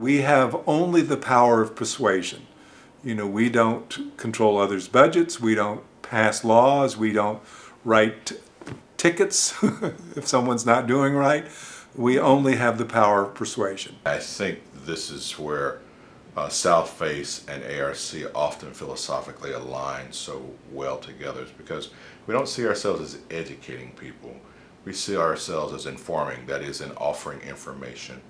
We have only the power of persuasion. You know, we don't control others' budgets, we don't pass laws, we don't write tickets if someone's not doing right. We only have the power of persuasion. I think this is where Southface and ARC often philosophically align so well together, is because we don't see ourselves as educating people. We see ourselves as informing, that is, in offering information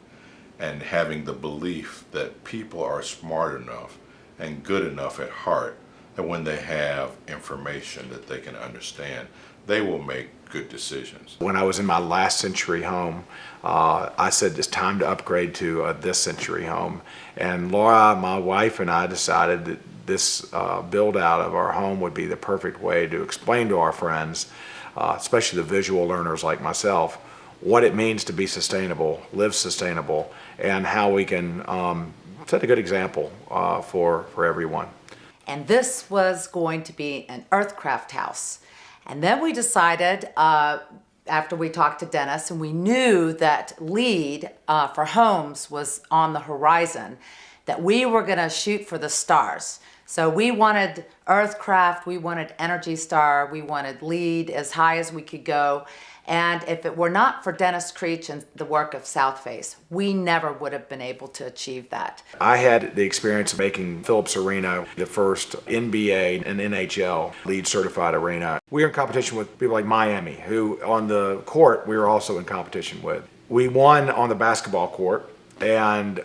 and having the belief that people are smart enough and good enough at heart that when they have information that they can understand, they will make good decisions. When I was in my last Century home, I said it's time to upgrade to this Century home. And Laura, my wife, and I decided that this build out of our home would be the perfect way to explain to our friends, especially the visual learners like myself, what it means to be sustainable, live sustainable, and how we can set a good example for everyone. And this was going to be an Earthcraft house. And then we decided, after we talked to Dennis, and we knew that LEED for homes was on the horizon, that we were going to shoot for the stars. So we wanted Earthcraft, we wanted Energy Star, we wanted LEED as high as we could go. And if it were not for Dennis Creech and the work of Southface, we never would have been able to achieve that. I had the experience of making Phillips Arena the first NBA and NHL LEED certified arena. We were in competition with people like Miami, who on the court we were also in competition with. We won on the basketball court, and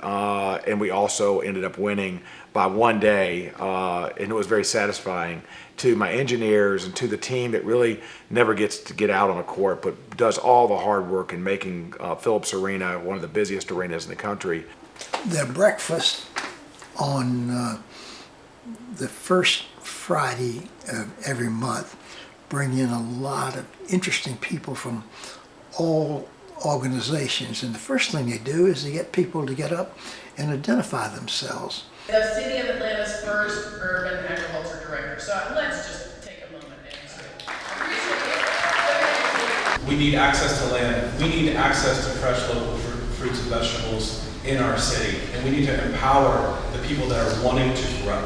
we also ended up winning by one day, and it was very satisfying to my engineers and to the team that really never gets to get out on a court but does all the hard work in making Phillips Arena one of the busiest arenas in the country. The breakfast on the first Friday of every month bring in a lot of interesting people from all organizations, and the first thing they do is they get people to get up and identify themselves. The City of Atlanta's first urban agriculture director. So let's just take a moment and appreciate it. We need access to land. We need access to fresh local fruits and vegetables in our city. And we need to empower the people that are wanting to grow.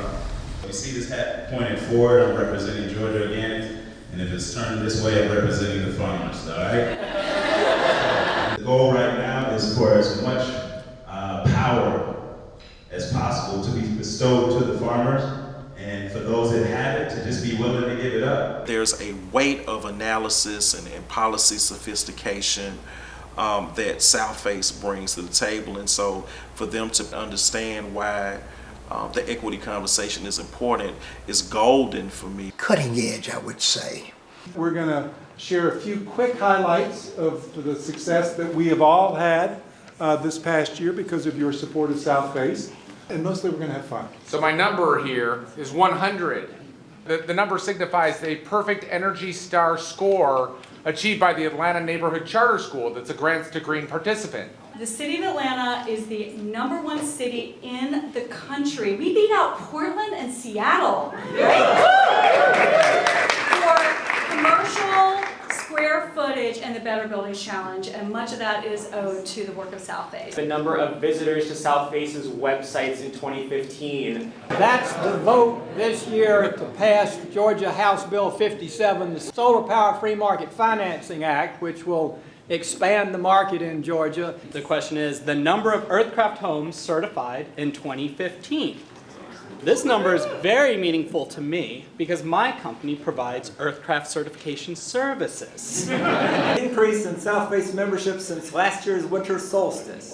You see this hat pointed forward, I'm representing Georgia Organics. And if it's turned this way, I'm representing the farmers, all right? The goal right now is for as much power as possible to be bestowed to the farmers, and for those that have it to just be willing to give it up. There's a weight of analysis and policy sophistication that Southface brings to the table, and so for them to understand why the equity conversation is important is golden for me. Cutting edge, I would say. We're going to share a few quick highlights of the success that we have all had this past year because of your support of Southface. And mostly we're going to have fun. So my number here is 100. The number signifies a perfect Energy Star score achieved by the Atlanta Neighborhood Charter School that's a Grants to Green participant. The city of Atlanta is the #1 city in the country. We beat out Portland and Seattle. For commercial square footage and the Better Buildings Challenge, and much of that is owed to the work of Southface. The number of visitors to Southface's websites in 2015. That's the vote this year to pass Georgia House Bill 57, the Solar Power Free Market Financing Act, which will expand the market in Georgia. The question is the number of Earthcraft homes certified in 2015. This number is very meaningful to me because my company provides Earthcraft certification services. Increase in Southface membership since last year's winter solstice.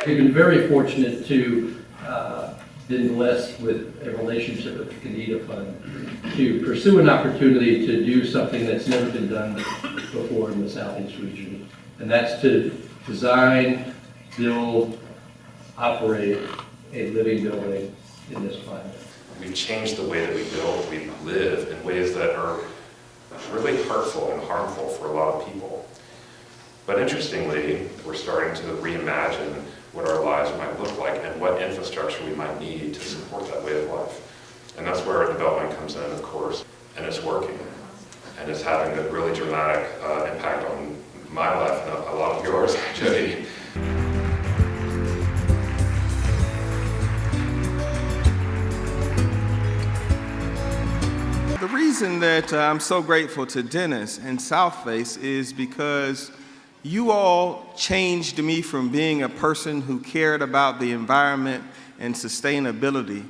We've been very fortunate to been blessed with a relationship with the Canida Fund to pursue an opportunity to do something that's never been done before in the Southeast region. And that's to design, build, operate a living building in this climate. We've changed the way that we build, we live in ways that are really hurtful and harmful for a lot of people. But interestingly, we're starting to reimagine what our lives might look like and what infrastructure we might need to support that way of life. And that's where our development comes in, of course, and it's working. And it's having a really dramatic impact on my life and a lot of yours, Jody. reason that I'm so grateful to Dennis and Southface is because you all changed me from being a person who cared about the environment and sustainability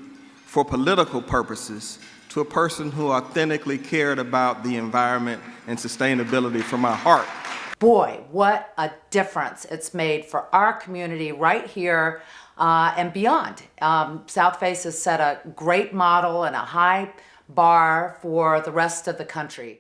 for political purposes to a person who authentically cared about the environment and sustainability from my heart. Boy, what a difference it's made for our community right here and beyond. Southface has set a great model and a high bar for the rest of the country.